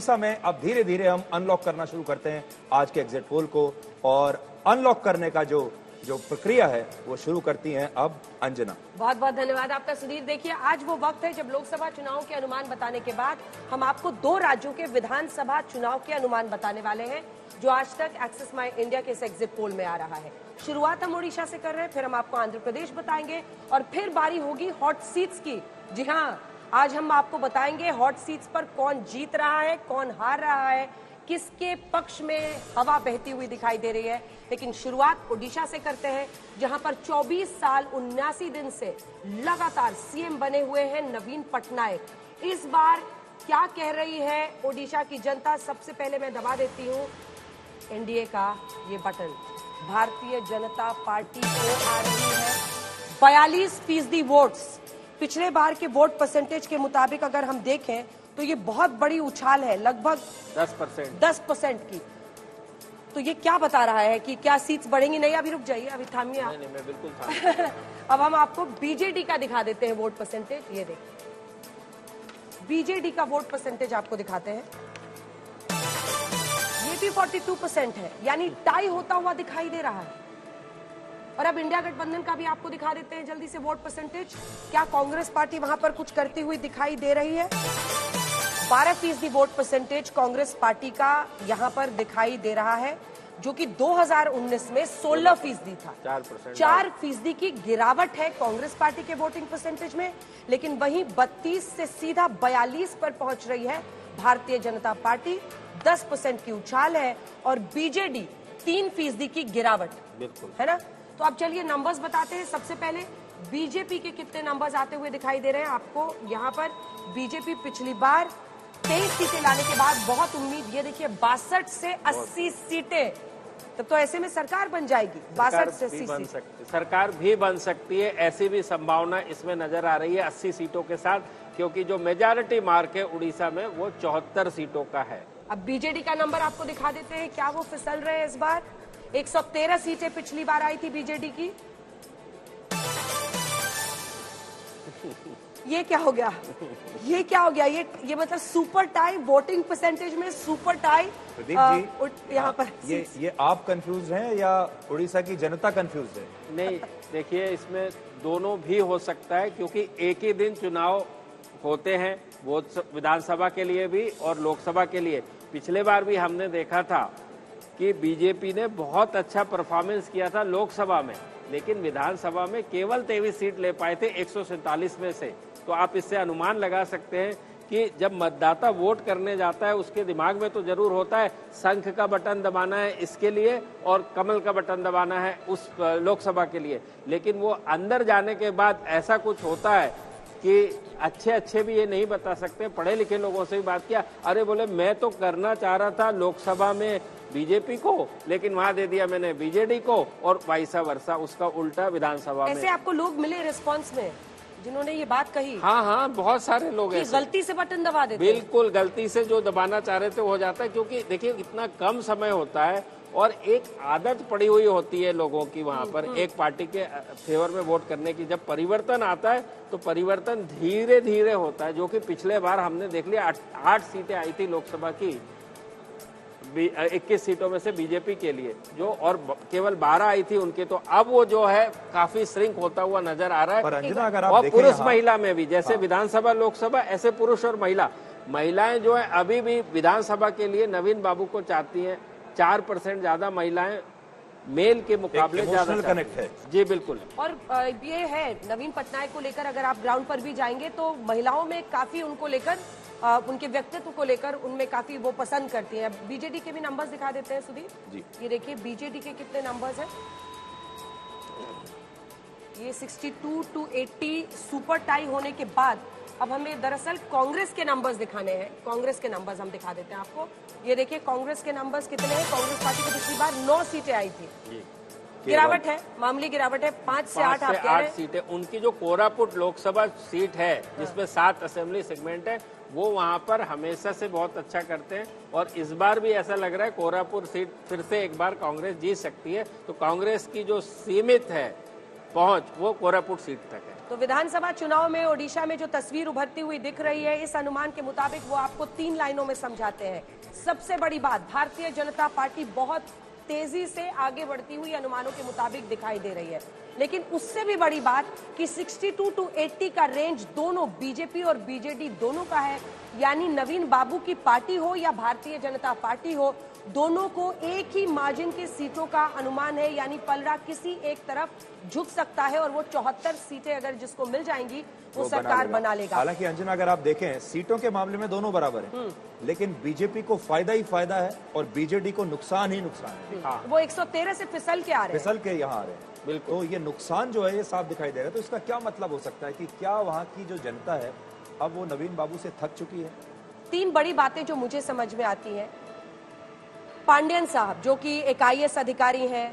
उड़ीसा में अब धीरे धीरे हम अनलॉक करना शुरू करते हैं आज के एग्जिट पोल को, और अनलॉक करने का जो प्रक्रिया है वो शुरू करती हैं अब अंजना। बहुत बहुत धन्यवाद आपका सुधीर। देखिए, आज वो वक्त है जब लोकसभा चुनाव के अनुमान बताने के बाद हम आपको 2 राज्यों के विधानसभा चुनाव के अनुमान बताने वाले हैं जो आज तक एक्सेस माई इंडिया के इस एग्जिट पोल में आ रहा है। शुरुआत हम ओडिशा से कर रहे हैं, फिर हम आपको आंध्र प्रदेश बताएंगे और फिर बारी होगी हॉट सीट्स की। जी हाँ, आज हम आपको बताएंगे हॉट सीट्स पर कौन जीत रहा है, कौन हार रहा है, किसके पक्ष में हवा बहती हुई दिखाई दे रही है। लेकिन शुरुआत ओडिशा से करते हैं, जहां पर 24 साल 79 दिन से लगातार सीएम बने हुए हैं नवीन पटनायक। इस बार क्या कह रही है ओडिशा की जनता, सबसे पहले मैं दबा देती हूं एनडीए का ये बटन। भारतीय जनता पार्टी को आ रही है 42% वोट्स। पिछले बार के वोट परसेंटेज के मुताबिक अगर हम देखें तो ये बहुत बड़ी उछाल है, लगभग 10% की। तो ये क्या बता रहा है कि क्या सीट्स बढ़ेंगी? नहीं, अभी रुक जाइए, अभी थामिए आप। नहीं, मैं बिल्कुल थाम। अब हम आपको बीजेडी का दिखा देते हैं वोट परसेंटेज। ये देखिए, बीजेडी का वोट परसेंटेज आपको दिखाते हैं। ये भी 42% है, यानी टाई होता हुआ दिखाई दे रहा है। और अब इंडिया गठबंधन का भी आपको दिखा देते हैं जल्दी से वोट परसेंटेज। क्या कांग्रेस पार्टी वहां पर कुछ करती हुई दिखाई दे रही है? 12% वोट परसेंटेज कांग्रेस पार्टी का यहां पर दिखाई दे रहा है, जो कि 2019 में 16% था। 4% की गिरावट है कांग्रेस पार्टी के वोटिंग परसेंटेज में। लेकिन वहीं 32 से सीधा 42 पर पहुंच रही है भारतीय जनता पार्टी। 10% की उछाल है और बीजेडी 3% की गिरावट, बिल्कुल है ना। तो अब चलिए नंबर्स बताते हैं। सबसे पहले बीजेपी के कितने नंबर्स आते हुए दिखाई दे रहे हैं आपको यहाँ पर। बीजेपी पिछली बार 23 सीटें लाने के बाद बहुत उम्मीद, ये देखिए 62 से 80 सीटें, तब तो ऐसे में सरकार बन जाएगी। 62 से 80 सीटें सरकार भी बन सकती है, ऐसी भी संभावना इसमें नजर आ रही है 80 सीटों के साथ, क्योंकि जो मेजॉरिटी मार्क है उड़ीसा में वो 74 सीटों का है। अब बीजेडी का नंबर आपको दिखा देते हैं, क्या वो फिसल रहे हैं इस बार? 113 सीटें पिछली बार आई थी बीजेडी की। ये क्या हो गया? ये क्या हो गया? ये मतलब सुपर टाई वोटिंग परसेंटेज में, सुपर टाई। प्रदीप जी, यहाँ पर ये आप कंफ्यूज हैं या उड़ीसा की जनता कंफ्यूज है? नहीं, देखिए इसमें दोनों भी हो सकता है, क्योंकि एक ही दिन चुनाव होते हैं, वो विधानसभा के लिए भी और लोकसभा के लिए। पिछले बार भी हमने देखा था कि बीजेपी ने बहुत अच्छा परफॉर्मेंस किया था लोकसभा में, लेकिन विधानसभा में केवल 23 सीट ले पाए थे 147 में से। तो आप इससे अनुमान लगा सकते हैं कि जब मतदाता वोट करने जाता है उसके दिमाग में तो जरूर होता है शंख का बटन दबाना है इसके लिए और कमल का बटन दबाना है उस लोकसभा के लिए, लेकिन वो अंदर जाने के बाद ऐसा कुछ होता है कि अच्छे भी ये नहीं बता सकते। पढ़े लिखे लोगों से भी बात किया, अरे बोले मैं तो करना चाह रहा था लोकसभा में बीजेपी को, लेकिन वहां दे दिया मैंने बीजेडी को, और वाइसा वर्षा उसका उल्टा विधानसभा में। ऐसे आपको लोग मिले रिस्पांस में जिन्होंने ये बात कही? हाँ, बहुत सारे लोग ऐसे गलती से बटन दबा देते। बिल्कुल, गलती से जो दबाना चाह रहे थे हो जाता है, क्योंकि देखिए इतना कम समय होता है और एक आदत पड़ी हुई होती है लोगों की वहां पर एक पार्टी के फेवर में वोट करने की। जब परिवर्तन आता है तो परिवर्तन धीरे धीरे होता है, जो कि पिछले बार हमने देख लिया 8 सीटें आई थी लोकसभा की 21 सीटों में से बीजेपी के लिए, जो और केवल 12 आई थी उनके। तो अब वो जो है काफी श्रिंक होता हुआ नजर आ रहा है। पर अंजना, अगर आप और देखें पुरुष महिला में भी, जैसे विधानसभा लोकसभा ऐसे पुरुष और महिलाएं जो है अभी भी विधानसभा के लिए नवीन बाबू को चाहती हैं। 4% ज्यादा महिलाएं मेल के मुकाबले ज्यादा कनेक्ट है। जी बिल्कुल। और ये है नवीन पटनायक को लेकर, अगर आप ग्राउंड पर भी जाएंगे तो महिलाओं में काफी उनको लेकर, उनके व्यक्तित्व को लेकर उनमें काफी वो पसंद करती हैं। बीजेडी के भी नंबर्स दिखा देते हैं सुधीर जी। ये देखिए बीजेडी के कितने नंबर्स हैं। ये 62 to 80 सुपर टाई होने के बाद अब हमें दरअसल कांग्रेस के नंबर्स दिखाने हैं। कांग्रेस के नंबर्स हम दिखा देते हैं आपको। ये देखिए कांग्रेस के नंबर्स कितने हैं। कांग्रेस पार्टी को पिछली बार 9 सीटें आई थी। गिरावट है, मामूली गिरावट है, 5 से 8 सीटें। उनकी जो कोरापुट लोकसभा सीट है जिसमें 7 असेंबली सेगमेंट है, वो वहां पर हमेशा से बहुत अच्छा करते हैं और इस बार भी ऐसा लग रहा है कोरापुट सीट फिर से एक बार कांग्रेस जीत सकती है। तो कांग्रेस की जो सीमित है पहुंच वो कोरापुट सीट तक है। तो विधानसभा चुनाव में ओडिशा में जो तस्वीर उभरती हुई दिख रही है, इस अनुमान के मुताबिक वो आपको 3 लाइनों में समझाते हैं। सबसे बड़ी बात, भारतीय जनता पार्टी बहुत तेजी से आगे बढ़ती हुई अनुमानों के मुताबिक दिखाई दे रही है। लेकिन उससे भी बड़ी बात कि 62 to 80 का रेंज दोनों बीजेपी और बीजेडी दोनों का है, यानी नवीन बाबू की पार्टी हो या भारतीय जनता पार्टी हो, दोनों को एक ही मार्जिन की सीटों का अनुमान है, यानी पलड़ा किसी एक तरफ झुक सकता है और वो 74 सीटें अगर जिसको मिल जाएंगी वो सरकार बना लेगा। हालांकि अंजना, अगर आप देखें सीटों के मामले में दोनों बराबर हैं, लेकिन बीजेपी को फायदा ही फायदा है और बीजेडी को नुकसान ही नुकसान है। हाँ। वो 113 से फिसल के आ रहे हैं, फिसल के यहाँ आ रहे हैं। बिल्कुल। तो ये नुकसान जो है ये साफ दिखाई दे रहा है। तो इसका क्या मतलब हो सकता है कि क्या वहाँ की जो जनता है अब वो नवीन बाबू से थक चुकी है? 3 बड़ी बातें जो मुझे समझ में आती हैं। पांडियन साहब जो कि एक IAS अधिकारी हैं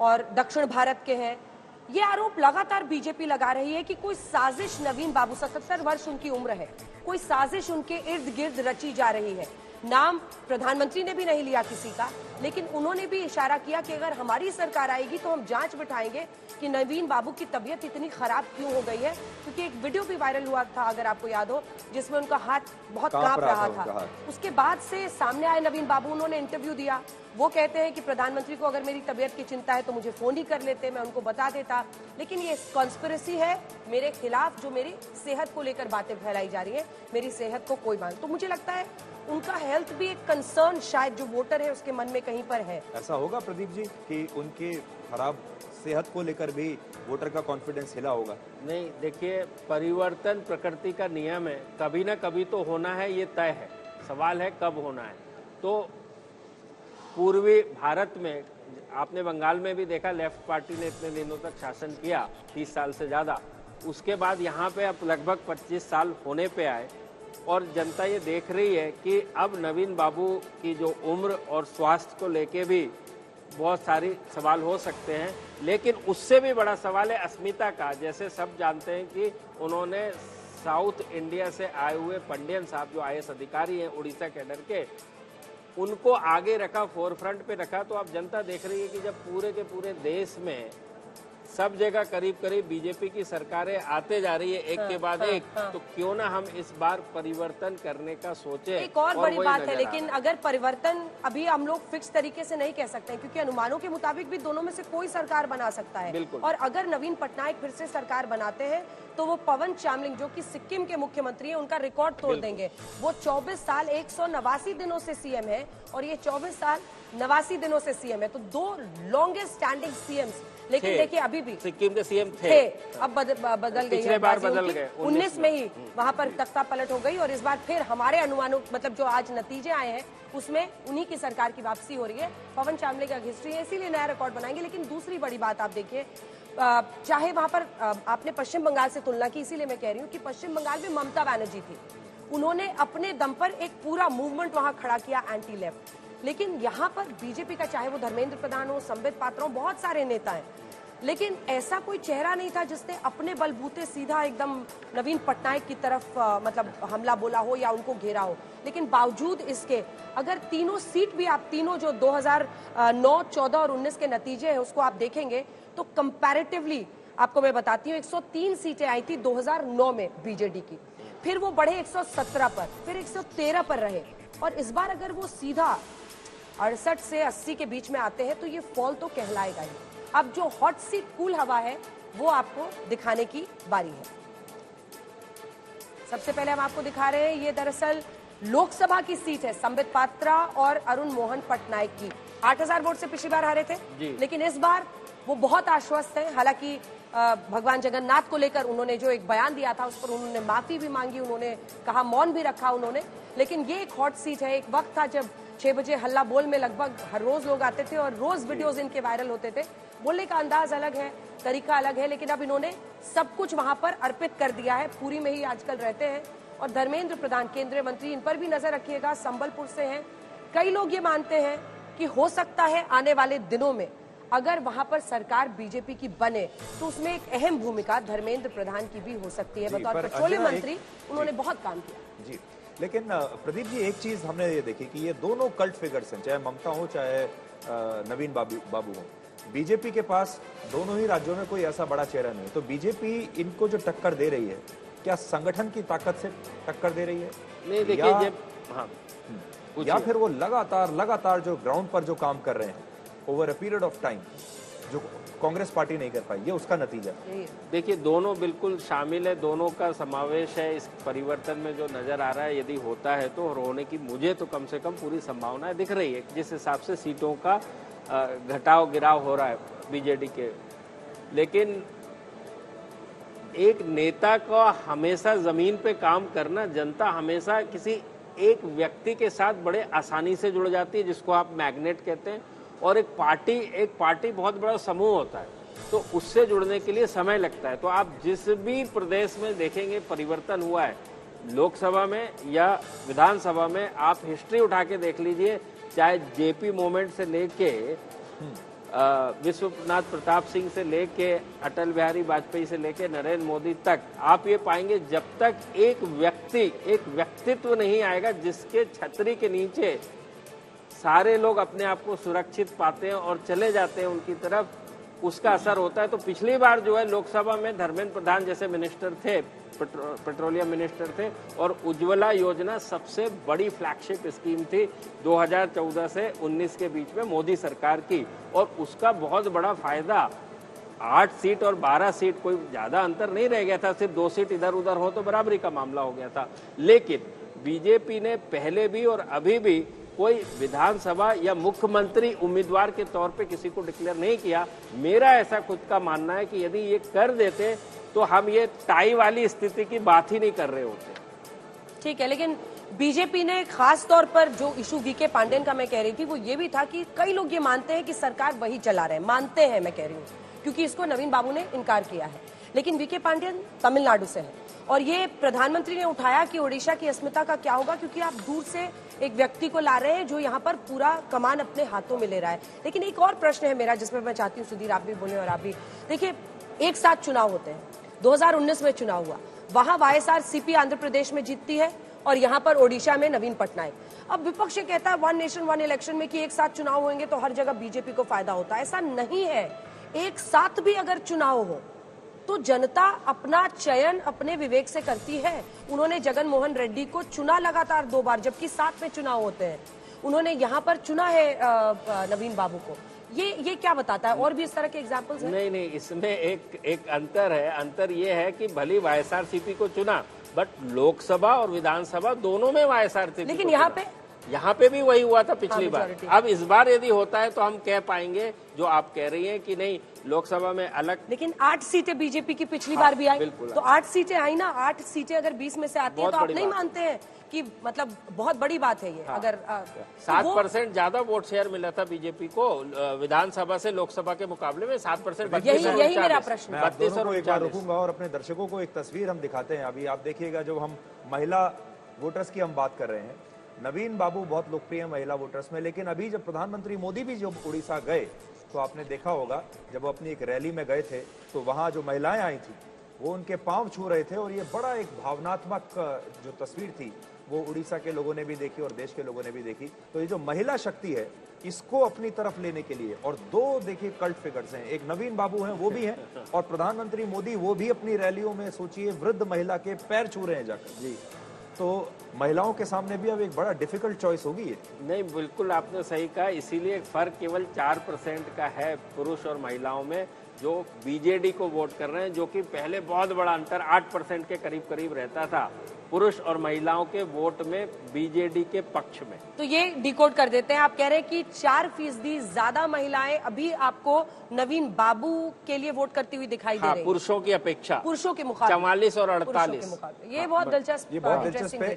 और दक्षिण भारत के हैं, ये आरोप लगातार बीजेपी लगा रही है कि कोई साजिश नवीन बाबू, 77 वर्ष उनकी उम्र है, कोई साजिश उनके इर्द गिर्द रची जा रही है। नाम प्रधानमंत्री ने भी नहीं लिया किसी का, लेकिन उन्होंने भी इशारा किया कि अगर हमारी सरकार आएगी तो हम जांच बिठाएंगे कि नवीन बाबू की तबीयत इतनी खराब क्यों हो गई है। क्योंकि एक वीडियो भी वायरल हुआ था, अगर आपको याद हो, जिसमें उनका हाथ बहुत कांप रहा था। उसके बाद से सामने आए नवीन बाबू, उन्होंने इंटरव्यू दिया। वो कहते हैं कि प्रधानमंत्री को अगर मेरी तबीयत की चिंता है तो मुझे फोन ही कर लेते, मैं उनको बता देता। लेकिन ये कॉन्स्पिरेसी है मेरे खिलाफ, जो मेरी सेहत को लेकर बातें फैलाई जा रही है, मेरी सेहत को कोई मान। तो मुझे लगता है उनका हेल्थ भी एक कंसर्न शायद जो वोटर है उसके मन में कहीं पर है। ऐसा होगा प्रदीप जी कि उनकी खराब सेहत को लेकर भी वोटर का कॉन्फिडेंस हिला होगा? नहीं, देखिए, परिवर्तन प्रकृति का नियम है, कभी ना कभी तो होना है, ये तय है। सवाल है कब होना है। तो पूर्वी भारत में आपने बंगाल में भी देखा, लेफ्ट पार्टी ने इतने दिनों तक शासन किया, 30 साल से ज्यादा। उसके बाद यहाँ पे अब लगभग 25 साल होने पे आए और जनता ये देख रही है कि अब नवीन बाबू की जो उम्र और स्वास्थ्य को लेके भी बहुत सारी सवाल हो सकते हैं। लेकिन उससे भी बड़ा सवाल है अस्मिता का। जैसे सब जानते हैं कि उन्होंने साउथ इंडिया से आए हुए पंडियन साहब जो IAS अधिकारी हैं उड़ीसा कैडर के, उनको आगे रखा, फोरफ्रंट पे रखा। तो अब जनता देख रही है कि जब पूरे के पूरे देश में सब जगह करीब करीब बीजेपी की सरकारें आते जा रही है एक के बाद एक, तो क्यों ना हम इस बार परिवर्तन करने का सोचें। एक और बड़ी बात है, लेकिन अगर परिवर्तन अभी हम लोग फिक्स तरीके से नहीं कह सकते हैं, क्योंकि अनुमानों के मुताबिक भी दोनों में से कोई सरकार बना सकता है। और अगर नवीन पटनायक फिर से सरकार बनाते हैं तो वो पवन चामलिंग जो कि सिक्किम के मुख्यमंत्री हैं, उनका रिकॉर्ड तोड़ देंगे। वो 24 साल 189 दिनों से सीएम है और ये 24 साल 89 दिनों से सीएम है। तो 2 लॉन्गेस्ट स्टैंडिंग सीएम्स। लेकिन देखिए अभी भी सिक्किम के सीएम थे, अब बदल गई है, बार बदल गए, 19 में ही वहां पर तख्ता पलट हो गई और इस बार फिर हमारे अनुमानों, मतलब जो आज नतीजे आए हैं उसमें उन्हीं की सरकार की वापसी हो रही है। पवन चामलिंग का हिस्ट्री है, इसीलिए नया रिकॉर्ड बनाएंगे। लेकिन दूसरी बड़ी बात आप देखिए, चाहे वहां पर आपने पश्चिम बंगाल से तुलना की, इसीलिए मैं कह रही हूँ कि पश्चिम बंगाल में ममता बनर्जी थी, उन्होंने अपने दम पर एक पूरा मूवमेंट वहां खड़ा किया एंटी लेफ्ट। लेकिन यहाँ पर बीजेपी का, चाहे वो धर्मेंद्र प्रधान हो, संबित पात्रा हो, बहुत सारे नेता हैं, लेकिन ऐसा कोई चेहरा नहीं था जिसने अपने बलबूते सीधा एकदम नवीन पटनायक की तरफ मतलब हमला बोला हो या उनको घेरा हो। लेकिन बावजूद इसके अगर तीनों सीट भी आप तीनों जो 2009, 14 और 19 के नतीजे हैं उसको आप देखेंगे तो कंपैरेटिवली आपको मैं बताती हूँ 103 सीटें आई थी 2009 में बीजेडी की, फिर वो बढ़े 117 पर, फिर 113 पर रहे और इस बार अगर वो सीधा 68 से 80 के बीच में आते हैं तो ये फॉल तो कहलाएगा ही। अब जो हॉट सीट कूल हवा है वो आपको दिखाने की बारी है। सबसे पहले हम आपको दिखा रहे हैं, ये दरअसल लोकसभा की सीट है, संबित पात्रा और अरुण मोहन पटनायक की। 8000 वोट से पिछली बार हारे थे, लेकिन इस बार वो बहुत आश्वस्त है। हालांकि भगवान जगन्नाथ को लेकर उन्होंने जो एक बयान दिया था उस पर उन्होंने माफी भी मांगी, उन्होंने कहा, मौन भी रखा उन्होंने। लेकिन ये एक हॉट सीट है। एक वक्त था जब 6 बजे हल्ला बोल में लगभग हर रोज लोग आते थे और रोज वीडियोस इनके वायरल होते थे। बोलने का अंदाज अलग है, तरीका अलग है, लेकिन अब इन्होंने सब कुछ वहां पर अर्पित कर दिया है। पूरी में ही आजकल रहते हैं और धर्मेंद्र प्रधान केंद्रीय मंत्री, इन पर भी नजर रखिएगा, संबलपुर से हैं। कई लोग ये मानते हैं कि हो सकता है आने वाले दिनों में अगर वहां पर सरकार बीजेपी की बने तो उसमें एक अहम भूमिका धर्मेंद्र प्रधान की भी हो सकती है। बतौर पेट्रोलियम मंत्री उन्होंने बहुत काम किया जी। लेकिन प्रदीप जी, एक चीज हमने ये देखी कि ये दोनों कल्ट फिगर्स हैं, चाहे ममता हो चाहे नवीन बाबू हो, बीजेपी के पास दोनों ही राज्यों में कोई ऐसा बड़ा चेहरा नहीं है, तो बीजेपी इनको जो टक्कर दे रही है, क्या संगठन की ताकत से टक्कर दे रही है? नहीं देखिए, जब हाँ या फिर वो लगातार जो ग्राउंड पर जो काम कर रहे हैं over a period of time, जो कांग्रेस पार्टी नहीं कर पाई, ये उसका नतीजा? देखिए, दोनों बिल्कुल शामिल है, दोनों का समावेश है इस परिवर्तन में जो नजर आ रहा है। यदि होता है तो होने की मुझे तो कम से कम पूरी संभावनाएं दिख रही है, जिस हिसाब से सीटों का घटाव गिराव हो रहा है बीजेडी के। लेकिन एक नेता का हमेशा जमीन पे काम करना, जनता हमेशा किसी एक व्यक्ति के साथ बड़े आसानी से जुड़ जाती है, जिसको आप मैग्नेट कहते हैं, और एक पार्टी बहुत बड़ा समूह होता है, तो उससे जुड़ने के लिए समय लगता है। तो आप जिस भी प्रदेश में देखेंगे परिवर्तन हुआ है, लोकसभा में या विधानसभा में, आप हिस्ट्री उठा के देख लीजिए, चाहे जेपी मूवमेंट से लेके विश्वनाथ प्रताप सिंह से लेके अटल बिहारी वाजपेयी से लेके नरेंद्र मोदी तक, आप ये पाएंगे जब तक एक व्यक्तित्व नहीं आएगा जिसके छतरी के नीचे सारे लोग अपने आप को सुरक्षित पाते हैं और चले जाते हैं उनकी तरफ, उसका असर होता है। तो पिछली बार जो है लोकसभा में धर्मेंद्र प्रधान जैसे मिनिस्टर थे, पेट्रोलियम मिनिस्टर थे, और उज्ज्वला योजना सबसे बड़ी फ्लैगशिप स्कीम थी 2014 से 19 के बीच में मोदी सरकार की, और उसका बहुत बड़ा फायदा 8 सीट और 12 सीट, कोई ज्यादा अंतर नहीं रह गया था, सिर्फ 2 सीट इधर उधर हो तो बराबरी का मामला हो गया था। लेकिन बीजेपी ने पहले भी और अभी भी कोई विधानसभा या मुख्यमंत्री उम्मीदवार के तौर पे किसी को डिक्लेयर नहीं किया। मेरा ऐसा खुद का मानना है कि यदि ये कर देते तो हम ये टाई वाली स्थिति की बात ही नहीं कर रहे होते। ठीक है, लेकिन बीजेपी ने खास तौर पर जो इशू वीके पांडेयन का मैं कह रही थी वो ये भी था कि कई लोग ये मानते हैं कि सरकार वही चला रहे हैं, मानते हैं मैं कह रही हूँ, क्योंकि इसको नवीन बाबू ने इनकार किया है। लेकिन वीके पांडेयन तमिलनाडु से है और ये प्रधानमंत्री ने उठाया कि ओडिशा की अस्मिता का क्या होगा, क्योंकि आप दूर से एक व्यक्ति को ला रहे हैं जो यहाँ पर पूरा कमान अपने हाथों में ले रहा है। लेकिन एक और प्रश्न है मेरा जिसमें मैं चाहती हूँ सुधीर आप भी बोले और आप भी। देखिए, एक साथ चुनाव होते हैं, 2019 में चुनाव हुआ, वहां वाईएसआरसीपी आंध्र प्रदेश में जीतती है और यहाँ पर ओडिशा में नवीन पटनायक। अब विपक्ष कहता है 1 नेशन 1 इलेक्शन में कि एक साथ चुनाव होंगे तो हर जगह बीजेपी को फायदा होता है। ऐसा नहीं है, एक साथ भी अगर चुनाव हो तो जनता अपना चयन अपने विवेक से करती है। उन्होंने जगन मोहन रेड्डी को चुना लगातार 2 बार, जबकि साथ में चुनाव होते हैं। उन्होंने यहाँ पर चुना है नवीन बाबू को। ये क्या बताता है? और भी इस तरह के एग्जांपल्स हैं? नहीं, इसमें एक अंतर है। अंतर ये है कि भली वाईएसआरसीपी को चुना, बट लोकसभा और विधानसभा दोनों में वाईएसआरसीपी, लेकिन यहाँ पे भी वही हुआ था पिछली बार। अब इस बार यदि होता है तो हम कह पाएंगे जो आप कह रही हैं कि नहीं, लोकसभा में अलग। लेकिन 8 सीटें बीजेपी की पिछली बार भी आई, तो 8 सीटें आई ना। 8 सीटें अगर 20 में से आती है तो आप नहीं मानते हैं कि मतलब बहुत बड़ी बात है ये? हाँ। अगर 7% ज्यादा वोट शेयर मिला था बीजेपी को विधानसभा से लोकसभा के मुकाबले में। 7%। यही मेरा प्रश्न है। 32 को एक बार रुकूंगा और अपने दर्शकों को एक तस्वीर हम दिखाते हैं। अभी आप देखिएगा, जब हम महिला वोटर्स की हम बात कर रहे हैं, नवीन बाबू बहुत लोकप्रिय महिला वोटर्स में, लेकिन अभी जब प्रधानमंत्री मोदी भी जब उड़ीसा गए तो आपने देखा होगा, जब वो अपनी एक रैली में गए थे तो वहां जो महिलाएं आई थी वो उनके पांव छू रहे थे, और ये बड़ा एक भावनात्मक जो तस्वीर थी वो उड़ीसा के लोगों ने भी देखी और देश के लोगों ने भी देखी। तो ये जो महिला शक्ति है इसको अपनी तरफ लेने के लिए, और 2 देखिए कल्ट फिगर्स हैं, एक नवीन बाबू हैं वो भी हैं, और प्रधानमंत्री मोदी वो भी अपनी रैलियों में सोचिए वृद्ध महिला के पैर छू रहे हैं जाकर। जी, तो महिलाओं के सामने भी अब एक बड़ा डिफिकल्ट चॉइस होगी ये। नहीं, बिल्कुल आपने सही कहा। इसीलिए फर्क केवल 4% का है पुरुष और महिलाओं में, जो बीजेडी को वोट कर रहे हैं, जो कि पहले बहुत बड़ा अंतर 8% के करीब रहता था पुरुष और महिलाओं के वोट में बीजेडी के पक्ष में। तो ये डिकोड कर देते हैं, आप कह रहे हैं कि 4% ज्यादा महिलाएं अभी आपको नवीन बाबू के लिए वोट करती हुई दिखाई दे रही है, पुरुषों की अपेक्षा, पुरुषों के मुकाबले 44 और 48। ये बहुत दिलचस्प है।